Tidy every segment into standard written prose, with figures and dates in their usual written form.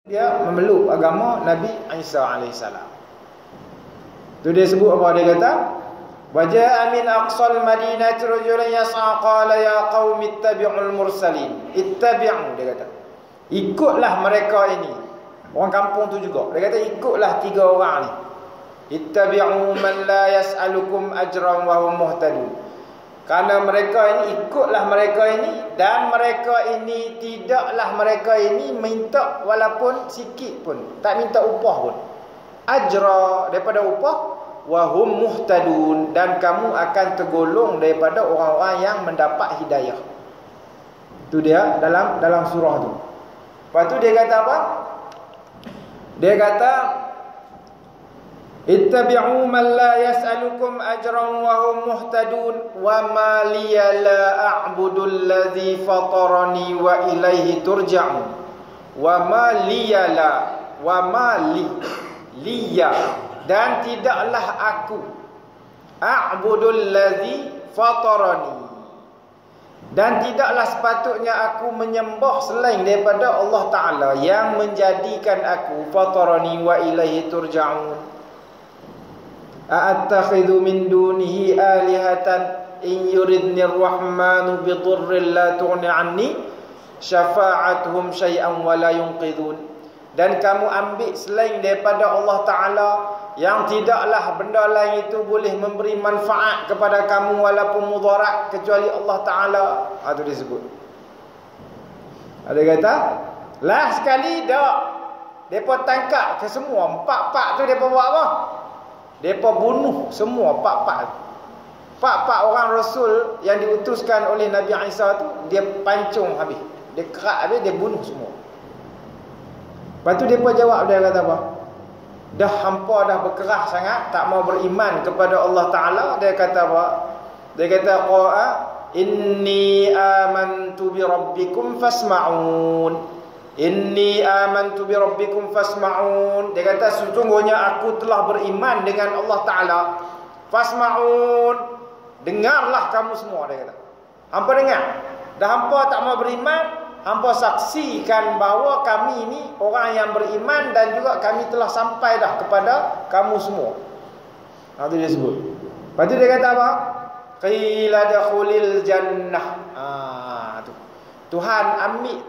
dia memeluk agama Nabi Isa alaihissalam. Tu dia sebut apa? Dia kata, "Waja'a min aqsal madinati rajulun yas'a qala ya qaumi ittabi'ul mursalin." Ittabi'u, dia kata. Ikutlah mereka ini. Orang kampung tu juga. Dia kata ikutlah tiga orang ni. Ittabi'u man la yas'alukum ajran wa hum muhtadun. Karena mereka ini, ikutlah mereka ini, dan mereka ini tidaklah mereka ini minta walaupun sikit pun, tak minta upah pun. Ajra, daripada upah, wa hum muhtadun, dan kamu akan tergolong daripada orang-orang yang mendapat hidayah. Itu dia dalam surah tu. Lepas tu dia kata apa? Dia kata ittabi'u man la yas'alukum ajran wa hum muhtadun wa ma liya la a'budu alladhi fatarani wa ilaihi turja'un. Wa ma liya la, wa ma liya, dan tidaklah aku a'budu alladhi fatarani, dan tidaklah sepatutnya aku menyembah selain daripada Allah Ta'ala yang menjadikan aku. Fatarani wa ilaihi turja'un. A'attakhidhu min dunihi alihatan in yuridni ar-rahmanu bidurrin la tughni anni syafa'atuhum syai'an wa la yunqidhun. Dan kamu ambil selain daripada Allah Ta'ala yang tidaklah benda lain itu boleh memberi manfaat kepada kamu walaupun mudarat kecuali Allah Ta'ala. Itu disebut. Ada kata lah sekali dak, mereka tangkap ke semua. Empat-empat tu mereka buat apa? Mereka bunuh semua empat-empat orang Rasul yang diutuskan oleh Nabi Isa tu. Dia pancung habis, dia kerak habis, dia bunuh semua. Lepas tu mereka jawab, dia kata apa? Dah hampa dah berkerah sangat, tak mau beriman kepada Allah Ta'ala. Dia kata apa? Dia kata qa'a inni amantu bi rabbikum fasma'un. Inni amantu bi rabbikum fasma'un. Dia kata sesungguhnya aku telah beriman dengan Allah Ta'ala. Fasma'un, dengarlah kamu semua. Dia kata, hampa dengar. Dah hampa tak mau beriman, hampa saksikan bahawa kami ini orang yang beriman, dan juga kami telah sampai dah kepada kamu semua. Itu dia sebut. Lepas tu dia kata apa? Qila dakhulil jannah. Tu Tuhan ambil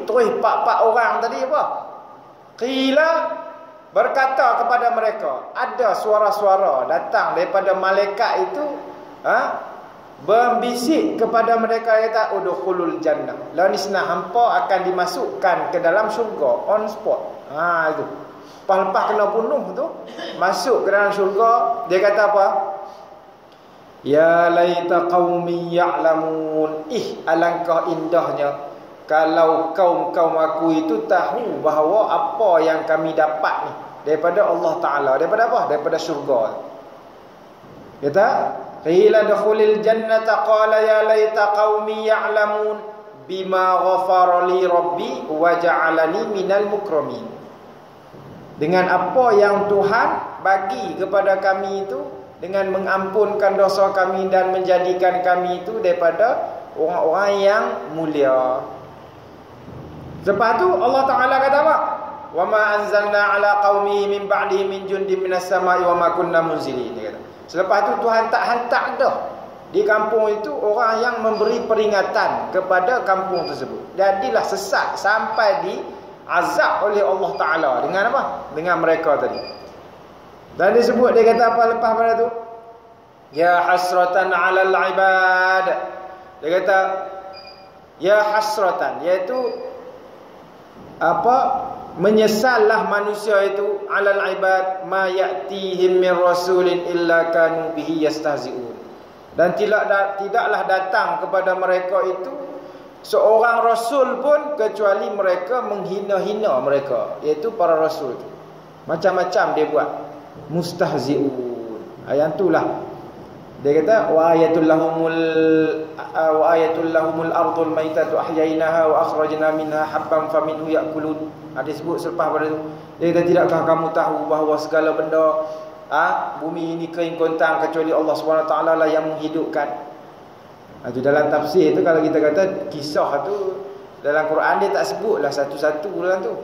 terus empat orang tadi apa? Qila, berkata kepada mereka, ada suara-suara datang daripada malaikat itu, berbisik kepada mereka, kata udkhulul jannah, la nisna, hampa akan dimasukkan ke dalam syurga on spot. Itu lepas kena bunuh tu, masuk ke dalam syurga. Dia kata apa? Ya laita qaumi ya'lamun. Alangkah indahnya kalau kaum aku itu tahu bahawa apa yang kami dapat ni daripada Allah Ta'ala. Daripada apa? Daripada syurga. Kata qila dukhulil jannata qala ya laita qaumi ya'lamun bima ghafara li rabbi wa ja'alani minal mukramin. Dengan apa yang Tuhan bagi kepada kami itu, dengan mengampunkan dosa kami dan menjadikan kami itu daripada orang-orang yang mulia. Lepas tu Allah Ta'ala kata apa? Wa ma anzalna ala qaumihi min ba'dihi min jundin minas sama'i wa ma kunna munzilin. Dia kata. Selepas tu Tuhan tak hantar dah di kampung itu orang yang memberi peringatan kepada kampung tersebut. Jadilah sesat sampai diazab oleh Allah Ta'ala. Dengan apa? Dengan mereka tadi. Dan disebut, dia kata apa lepas pada tu? Ya hasratan 'alal ibad. Dia kata ya hasratan, iaitu apa? Menyesallah manusia itu 'alal ibad ma ya'tihim min rasulin illa kanu bihi yastahzi'un. Dan tidaklah datang kepada mereka itu seorang rasul pun kecuali mereka menghina-hina mereka, iaitu para rasul itu. Macam-macam dia buat. Mustahzi'un. Ayat itulah. Dia kata wa ayatul lahumul ardul maitatu ahyainaha wa akhrajna minha habban faminhu ya'kulun. Ada sebut selepas pada itu. Dia kata tidakkah kamu tahu bahawa segala benda bumi ini kering kontang kecuali Allah SWT lah yang menghidupkan. Itu dalam tafsir itu, kalau kita kata kisah tu Dalam Quran dia tak sebutlah satu-satu dalam tu.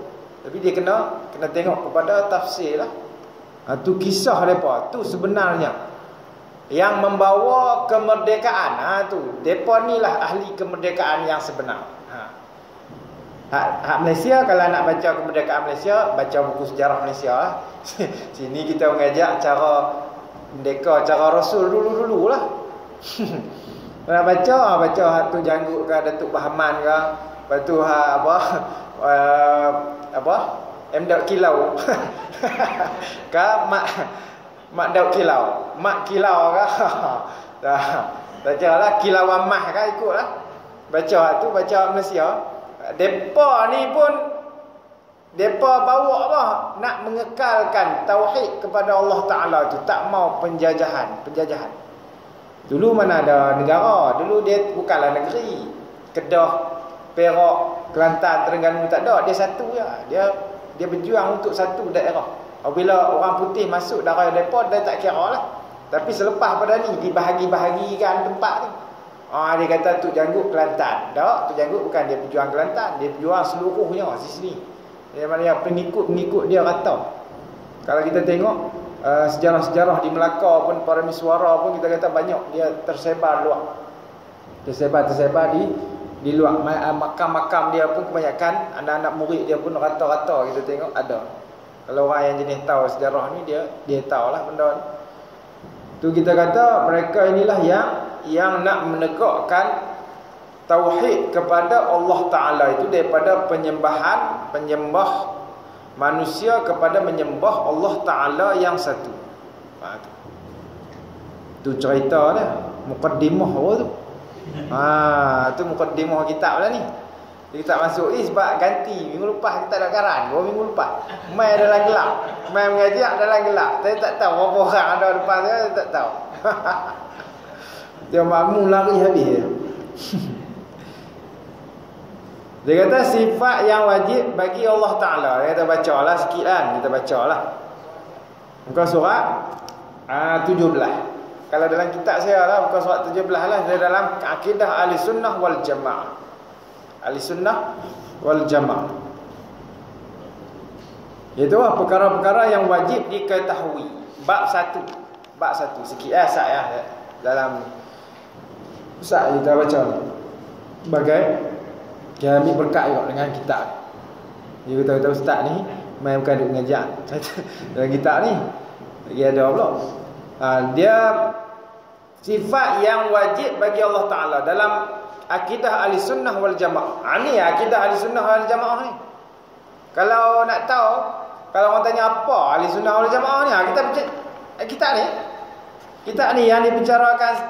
Tapi dia kena tengok kepada tafsir lah. Tu kisah mereka. Tu sebenarnya yang membawa kemerdekaan. Tu depa ni lah ahli kemerdekaan yang sebenar. Hak Malaysia, kalau nak baca kemerdekaan Malaysia, baca buku sejarah Malaysia lah. Sini kita mengajak cara merdeka, cara Rasul dulu-dulu lah. Nak baca hak tu Janggut ke, Datuk Bahaman ke, lepas tu M. Daud Kilau ke Mak Daud Kilau, Mak Kilau ke. Baca lah Kilau Amah ke, ikut lah. Baca tu, baca Malaysia. Depa ni pun depa bawa apa? Nak mengekalkan tauhid kepada Allah Ta'ala tu. Tak mau penjajahan. Dulu mana ada negara. Dulu dia bukanlah negeri. Kedah, Perak, Kelantan, Terengganu tak ada. Dia satu je. Dia berjuang untuk satu daerah. Apabila orang putih masuk daerah depa, dia tak kira lah. Tapi selepas pada ni dibahagi-bahagikan tempat tu. Dia kata Tok Janggut Kelantan. Tak, Tok Janggut bukan dia berjuang Kelantan, dia berjuang seluruhnya di sini. Dia mana pengikut dia kata. Kalau kita tengok sejarah-sejarah di Melaka pun, para miswara pun kita kata banyak dia tersebar luar. Tersebar di luar. Makam-makam dia pun kebanyakan anak-anak murid dia pun rata-rata kita tengok ada. Kalau orang yang jenis tahu sejarah ni dia tahulah benda ni. Tu kita kata mereka inilah yang nak menegakkan tauhid kepada Allah Ta'ala itu, daripada penyembah manusia kepada menyembah Allah Ta'ala yang satu. Tu cerita dia, mukaddimah apa tu. Tu mukaddimah kitab lah ni. Kita tak masuk sebab ganti minggu lepas kita ada karan, 2 minggu lepas mai dalam gelap, mai mengajak dalam gelap. Saya tak tahu berapa orang ada depan saya tak tahu. Dia makmum lari habis. Dia kata sifat yang wajib bagi Allah Ta'ala. Kita bacalah sikit kan. Kita bacalah muka surat 17. Kalau dalam kitab saya lah, muka surat 17 lah. Dia dalam akidah Ahli Sunnah wal Jamaah. Ahli Sunnah wal Jamaah. Itu lah perkara-perkara yang wajib diketahui. Bab 1. Sikit asal dalam Ustaz kita baca ni. Sebagai dia ambil berkat juga dengan kitab. Dia kata Ustaz ni main bukan duk mengajak. Dalam kitab ni dia ada pula. Dia sifat yang wajib bagi Allah Ta'ala dalam akidah Ahli Sunnah wal Jamaah. Ni akidah Ahli Sunnah wal Jamaah ni. Kalau nak tahu, kalau orang tanya apa Ahli Sunnah wal Jamaah ni, kita ni yang dibicarakan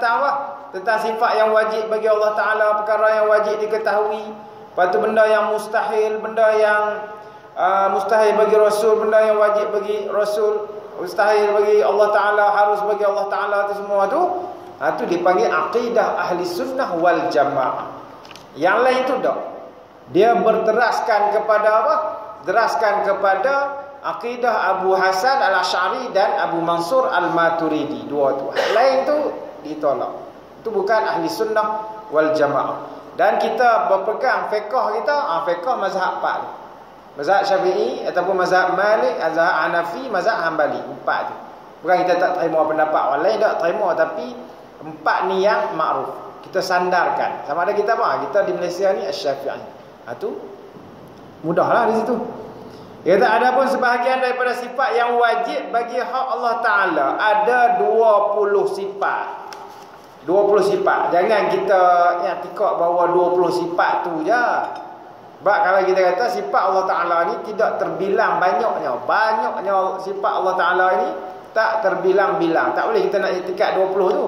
tentang sifat yang wajib bagi Allah Ta'ala, perkara yang wajib diketahui. Lepas tu benda yang mustahil, benda yang mustahil bagi Rasul, benda yang wajib bagi Rasul, mustahil bagi Allah Ta'ala, harus bagi Allah Ta'ala, tu semua tu. Tu dipanggil akidah Ahli Sunnah wal Jamaah. Yang lain tu tak. Dia berteraskan kepada apa? Teraskan kepada akidah Abu Hasan Al-Asy'ari dan Abu Mansur Al-Maturidi. Dua tu. Lain tu ditolak. Itu bukan Ahli Sunnah wal Jamaah. Dan kita berpegang fiqh kita, fiqh mazhab 4. Mazhab Syafi'i ataupun mazhab Malik, mazhab Hanafi, mazhab Hanbali. 4 tu. Bukan kita tak terima pendapat orang lain, tak terima, tapi 4 ni yang makruf. Kita sandarkan. Sama ada kita apa? Kita di Malaysia ni Asy-Syafi'i. Tu mudahlah di situ. Dia kata ada pun sebahagian daripada sifat yang wajib bagi hak Allah Ta'ala. Ada 20 sifat. 20 sifat. Jangan kita yang tikak bawa 20 sifat tu je. Sebab kalau kita kata sifat Allah Ta'ala ni tidak terbilang banyaknya. Banyaknya sifat Allah Ta'ala ni tak terbilang-bilang. Tak boleh kita nak tikak 20 tu.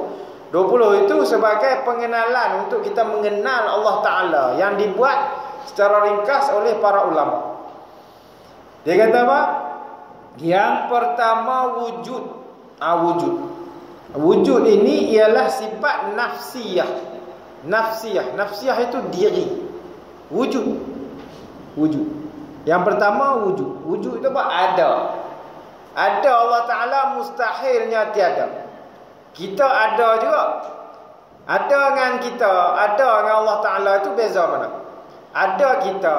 20 itu sebagai pengenalan untuk kita mengenal Allah Ta'ala yang dibuat secara ringkas oleh para ulama. Dia kata apa? Yang pertama wujud. Wujud ini ialah sifat nafsiyah. Nafsiyah itu diri. Wujud. Yang pertama wujud. Wujud itu apa? Ada Allah Ta'ala, mustahilnya tiada. Kita ada juga. Ada dengan kita, ada dengan Allah Ta'ala itu beza mana? Ada kita,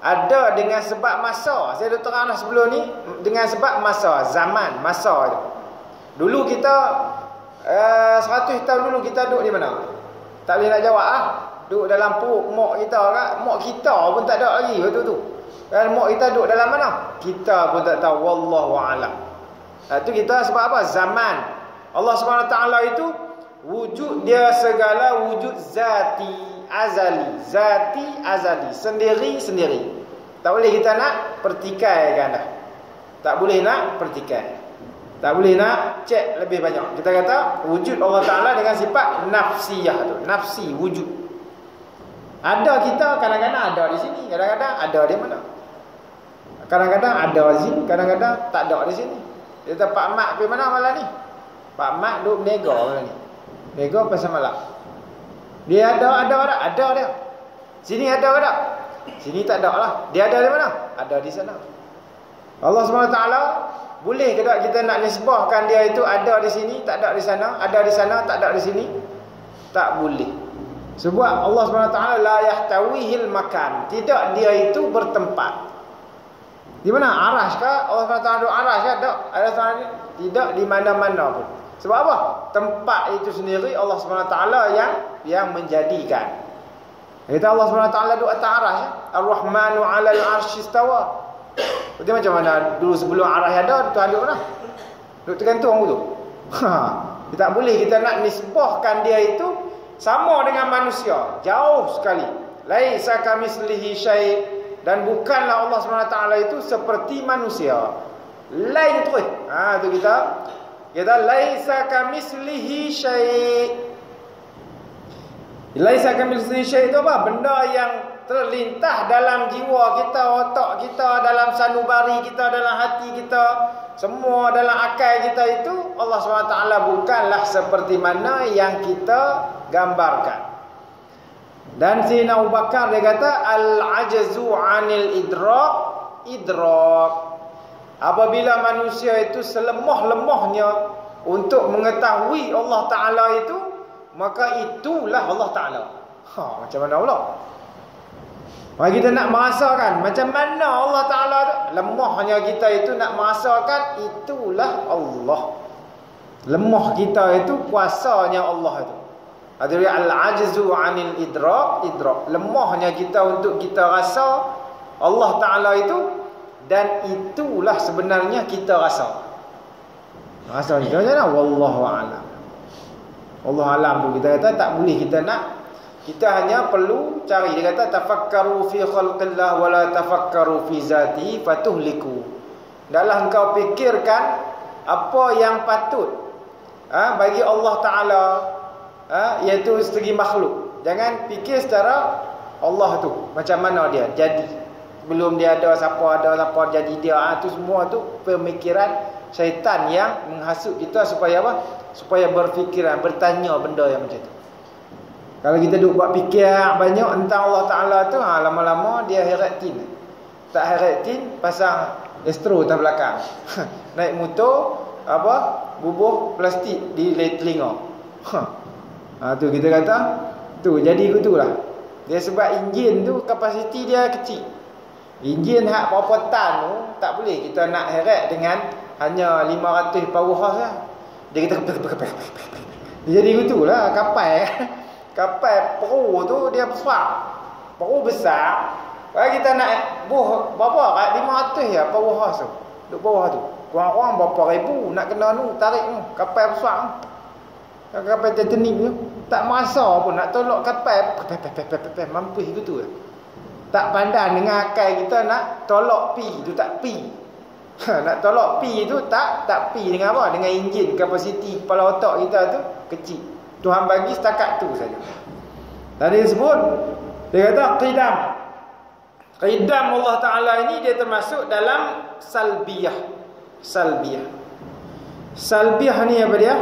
ada dengan sebab masa. Saya dah terang dah sebelum ni, dengan sebab masa, zaman, masa tu. Dulu kita 100 tahun dulu kita duduk di mana? Tak boleh nak jawab ah. Duduk dalam perut mak kita kan? Mak kita pun tak ada lagi waktu tu. Dan mak kita duduk dalam mana? Kita pun tak tahu, wallahu a'lam. Itu kita sebab apa? Zaman. Allah Subhanahu Wa Taala itu wujud dia segala wujud zati azali, zati azali, sendiri-sendiri. Tak boleh kita nak pertikaikan dah. Tak boleh nak pertikai. Tak boleh nak cek lebih banyak. Kita kata wujud Allah Ta'ala dengan sifat nafsiyah tu. Nafsi, wujud. Ada kita kadang-kadang ada di sini, kadang-kadang ada di mana. Kadang-kadang ada di sini, kadang-kadang tak ada di sini. Dia kata Pak Mat pergi mana malam ni? Pak Mat duduk berniaga malam ni. Berniaga pasal malam. Dia ada dia. Sini ada ke tak? Sini tak ada lah. Dia ada di mana? Ada di sana. Allah SWT boleh ke tak kita nak nisbahkan dia itu ada di sini, tak ada di sana, ada di sana, tak ada di sini? Tak boleh. Sebab Allah SWT la yahtawihil makan. Tidak dia itu bertempat. Di mana? Arash kah? Allah SWT duduk arash kah? Tak. Tidak di mana-mana pun. Sebab apa? Tempat itu sendiri Allah SWT yang menjadikan. Kita Allah SWT duduk atas arash. Ar-Rahmanu 'alal 'arsy istawa. Berarti macam mana dulu sebelum arash ada, Tuhan duduk mana? Duduk tergantung tu. Kita tak boleh kita nak nisbahkan dia itu sama dengan manusia. Jauh sekali. Laisa kamitslihi syai'. Dan bukanlah Allah SWT itu seperti manusia. Lain terus. Tu kita laisa kamitslihi syai'. Laisa kamitslihi syai' itu apa? Benda yang terlintas dalam jiwa kita, otak kita, dalam sanubari kita, dalam hati kita, semua dalam akal kita itu Allah SWT bukanlah seperti mana yang kita gambarkan. Dan Sayyidina Abu Bakar dia kata al-ajzu 'anil idrak. Apabila manusia itu selemah-lemahnya untuk mengetahui Allah Ta'ala itu, maka itulah Allah Ta'ala. Macam mana pula? Mari kita nak merasakan macam mana Allah Ta'ala tu. Lemahnya kita itu nak merasakan itulah Allah. Lemah kita itu kuasanya Allah itu. Adri al-ajzu 'anil idrak. Lemahnya kita untuk kita rasa Allah Ta'ala itu, dan itulah sebenarnya kita rasa. Rasa kita macam mana? Wallahu a'lam. Allah alam tu kita kata tak boleh kita nak. Kita hanya perlu cari. Dia kata tafakkaru fi khalqillah wa la tafakkaru fi zatihi fatuhliku. Dalam engkau fikirkan apa yang patut bagi Allah Ta'ala, iaitu segi makhluk. Jangan fikir secara Allah tu macam mana dia jadi. Belum dia ada siapa jadi dia. Tu semua tu pemikiran syaitan yang menghasut kita supaya apa? Supaya berfikiran, bertanya benda yang macam tu. Kalau kita duk buat fikir banyak tentang Allah Ta'ala tu, lama-lama dia heratin. Tak heratin, pasang estro atas belakang. Naik motor, bubuh plastik di telinga. Tu kita kata, tu jadi gitulah. Dia sebab enjin tu kapasiti dia kecil. Enjin hak berapa tan tu tak boleh kita nak heret dengan hanya 500 powerhouse lah. Dia kata dia jadi gitulah kapal. Kapal peru tu dia besar. Peru besar. Kalau kita nak buh berapa? 500 ya powerhouse tu. Duk bawah tu. Kurang-kurang berapa ribu nak kena tarik kapal besar. Kapal Titanic tu tak merasa pun nak tolak kapal. Mampus gitu lah. Tak pandang dengan akal kita nak tolak pi tu tak pi. Nak tolak pi tu tak pi dengan apa? Dengan enjin kapasiti kepala otak kita tu kecil. Tuhan bagi setakat tu saja. Tadi disebut dia kata qidam. Qidam Allah Ta'ala ini dia termasuk dalam salbiyah. Salbiyah ni apa dia?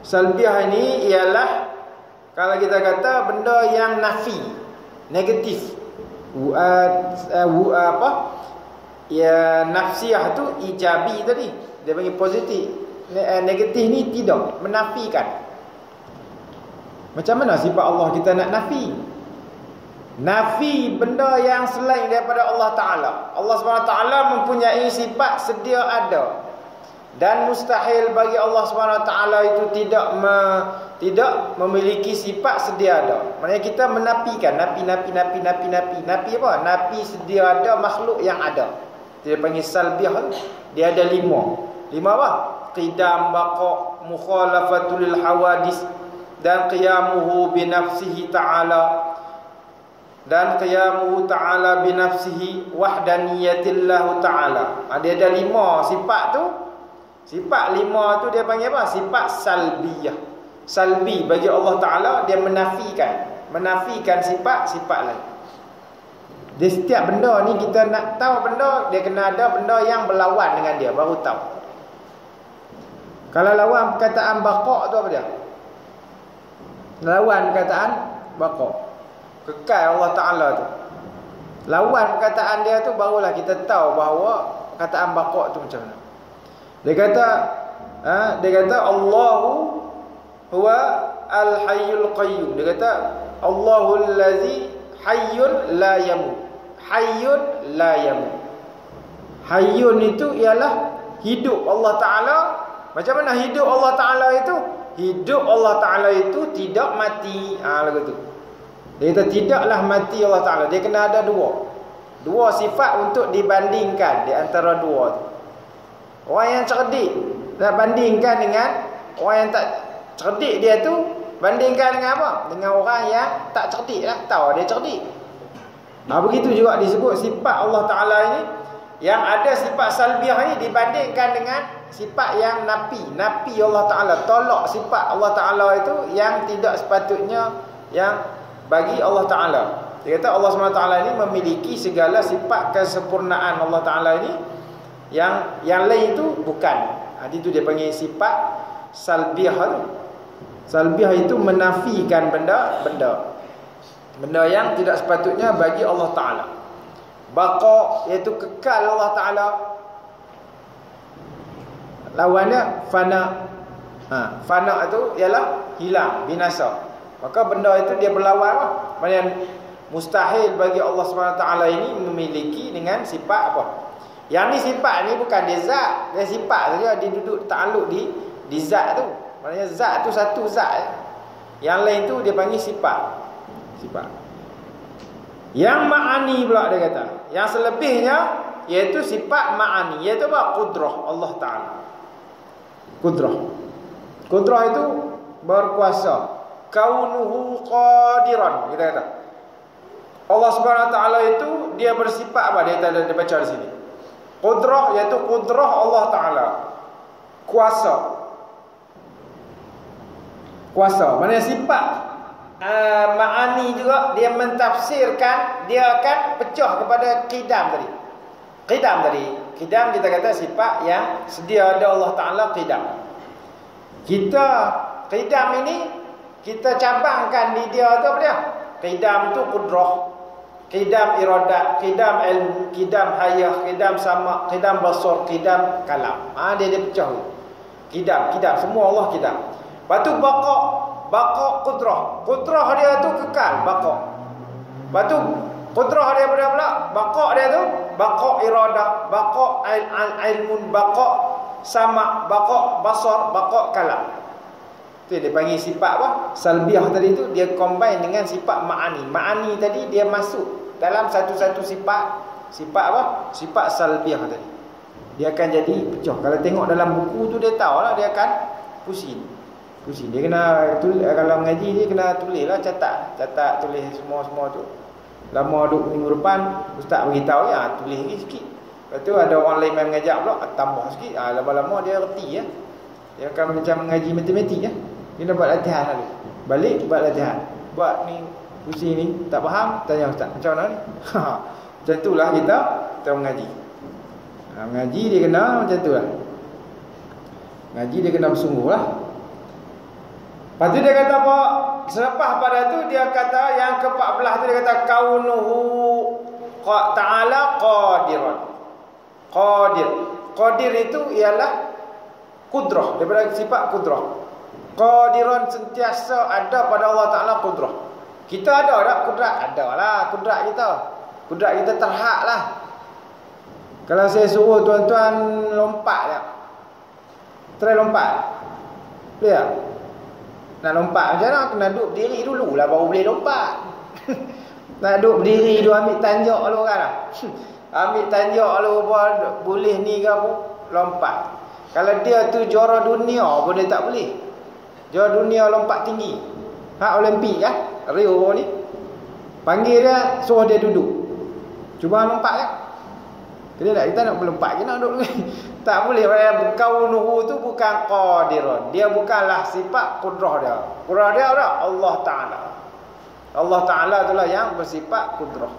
Salbiyah ini ialah kalau kita kata benda yang nafi, negatif. Ya, nafsiyah tu ijabi tadi. Dia panggil positif. Negatif ni tidak, menafikan. Macam mana sifat Allah kita nak nafi? Nafi benda yang selain daripada Allah Ta'ala. Allah SWT mempunyai sifat sedia ada, dan mustahil bagi Allah SWT itu tidak memiliki sifat sedia ada. Maksudnya kita menafikan nafi apa? Nafi sedia ada makhluk yang ada. Dia panggil salbiyah. Dia ada 5 apa? Qidam, baqa, mukhalafatul lil hawadis, dan qiyamuhu bi nafsihi ta'ala, dan qiyamuhu ta'ala bi nafsihi wahdaniyatillahu ta'ala. Dia ada 5 sifat tu. Sifat 5 tu dia panggil apa? Sifat salbiyah. Salbi bagi Allah Ta'ala, dia menafikan sifat-sifat lain. Di setiap benda ni kita nak tahu benda, dia kena ada benda yang berlawan dengan dia, baru tahu. Kalau lawan perkataan baqa' tu apa dia? Lawan perkataan baqa', kekal Allah Ta'ala tu. Lawan perkataan dia tu, barulah kita tahu bahawa perkataan baqa' tu macam mana. Dia kata Allahu huwa al-hayyul qayyum. Dia kata Allahul ladzi hayyun la yamut. Hayyun la yamut. Hayyun itu ialah hidup Allah Ta'ala. Macam mana hidup Allah Ta'ala itu? Hidup Allah Ta'ala itu tidak mati. Lagu tu. Dia kata tidaklah mati Allah Ta'ala. Dia kena ada dua sifat untuk dibandingkan di antara dua tu. Orang yang cerdik nak bandingkan dengan orang yang tak cerdik, dia tu bandingkan dengan apa? Dengan orang yang tak cerdik lah. Tahu dia cerdik. Begitu juga disebut sifat Allah Ta'ala ini. Yang ada sifat salbiyah ini dibandingkan dengan sifat yang nafi Allah Ta'ala. Tolak sifat Allah Ta'ala itu yang tidak sepatutnya yang bagi Allah Ta'ala. Dia kata Allah SWT ini memiliki segala sifat kesempurnaan Allah Ta'ala ini. Yang lain itu bukan. Itu dia panggil sifat salbiyah tu. Salbiyah itu menafikan benda yang tidak sepatutnya bagi Allah Ta'ala. Baqa' iaitu kekal Allah Ta'ala. Lawannya fana. Fana itu ialah hilang, binasa. Maka benda itu dia berlawan lah. Maksudnya mustahil bagi Allah SWT ini memiliki dengan sifat apa? Yang ni sifat ni bukan dia zat, dia sifat saja, dia duduk ta'aluk di zat tu. Maknanya zat tu satu zat. Yang lain tu dia panggil sifat. Yang ma'ani pula dia kata. Yang selebihnya iaitu sifat ma'ani, iaitu apa? Qudrah Allah Ta'ala. Qudrah itu berkuasa. Kaunuhu qadiran, kita kata. Allah Subhanahu Wa Ta'ala itu dia bersifat apa? Dia baca di sini. Qudrah iaitu qudrah Allah Ta'ala. Kuasa. Maksudnya sifat ma'ani juga dia mentafsirkan, dia akan pecah kepada qidam tadi. Qidam kita kata sifat yang sedia ada Allah Ta'ala qidam. Qidam ini kita cabangkan di dia tu apa dia? Qidam tu qudrah, qidam iradat, qidam ilmu, qidam hayah, qidam sama, qidam basar, qidam kalam. Dia pecah. Qidam semua Allah qidam. Lepas tu baqa qudrah dia tu kekal, baqa. Lepas tu qudrah dia pula baqa dia tu baqa iradah, baqa ilmun, baqa sama, baqa basar, baqa kalam. Tu dia panggil sifat apa? Salbiyah tadi tu dia combine dengan sifat ma'ani. Ma'ani tadi dia masuk dalam satu-satu sifat apa? Sifat salbiyah tadi. Dia akan jadi pecah. Kalau tengok dalam buku tu dia tahulah, dia akan pusing. Dia kena tulis, kalau mengaji dia kena tulislah, catat tulis semua tu. Lama duduk minggu depan ustaz beritahu tulis lagi sikit. Lepas tu ada orang lain main mengajar pula, tambah sikit. Lama-lama dia reti Dia akan macam mengaji matematik Dia buat latihan dulu. Balik buat latihan. Buat ni pusing ni tak faham, tanya ustaz macam mana ni. Macam itulah kita mengaji. Mengaji dia kena macam itulah. Ngaji dia kena bersungguhlah. Lepas tu dia kata apa? Selepas pada tu dia kata yang ke-14 tu dia kata kaunuhu ta'ala qadiran. Qadir itu ialah qudrah, daripada sifat qudrah. Qadiran sentiasa ada pada Allah Ta'ala qudrah. Kita ada tak kudrat? Ada lah kudrat kita. Kudrat kita terhad lah. Kalau saya suruh tuan-tuan lompat tak? Try lompat. Boleh tak? Nak lompat macam mana? Kena duduk berdiri dulu lah baru boleh lompat. Nak duduk berdiri dulu ambil tanjak lu kan lah. Ambil tanjak lu boleh ni ke apa? Lompat. Kalau dia tu juara dunia pun dia tak boleh. Juara dunia lompat tinggi. Hak Olimpik kan? Rio ni. Panggil dia, suruh dia duduk. Cuba lompat kan? Kita tak, kita nak melompat, kita nak duduk dulu. Tak boleh. Kaunuhu tu bukan qadirun. Dia bukanlah sifat kudrah dia. Kudrah dia apa? Allah Ta'ala. Allah Ta'ala itulah yang bersifat kudrah.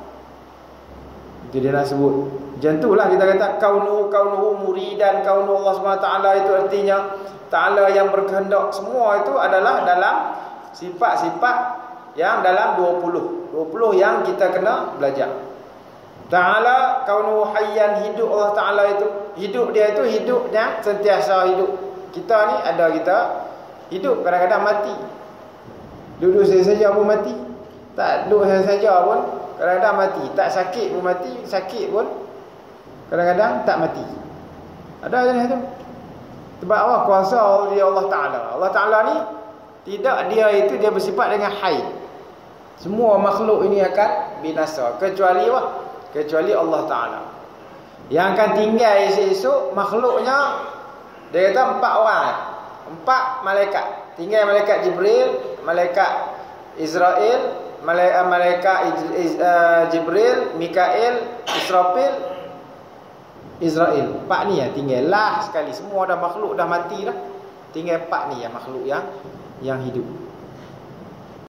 Itu dia nak sebut. Macam itulah kita kata kaunuhu muridan, kaunuhu Allah SWT itu artinya Ta'ala yang berkehendak. Semua itu adalah dalam sifat-sifat yang dalam 20 yang kita kena belajar. Ta'ala kaunuhu hayyan, hidup Allah Ta'ala itu. Hidup dia itu hidup yang sentiasa hidup. Kita ni ada kita hidup, kadang-kadang mati. Duduk saja pun mati. Tak duduk saja pun kadang-kadang mati. Tak sakit pun mati. Sakit pun kadang-kadang tak mati. Ada jenis tu. Sebab Allah kuasa dia Allah Ta'ala. Allah Ta'ala ni tidak, dia itu dia bersifat dengan hayy. Semua makhluk ini akan binasa kecuali apa? Kecuali Allah Ta'ala. Yang akan tinggal esok-esok makhluknya, dia kata 4 orang, 4 malaikat. Tinggal malaikat Jibril, malaikat Israel, malaikat Jibril, Mikail, Israel. 4 ni yang tinggal lah sekali. Semua dah makhluk dah mati dah. Tinggal 4 ni yang makhluk yang hidup.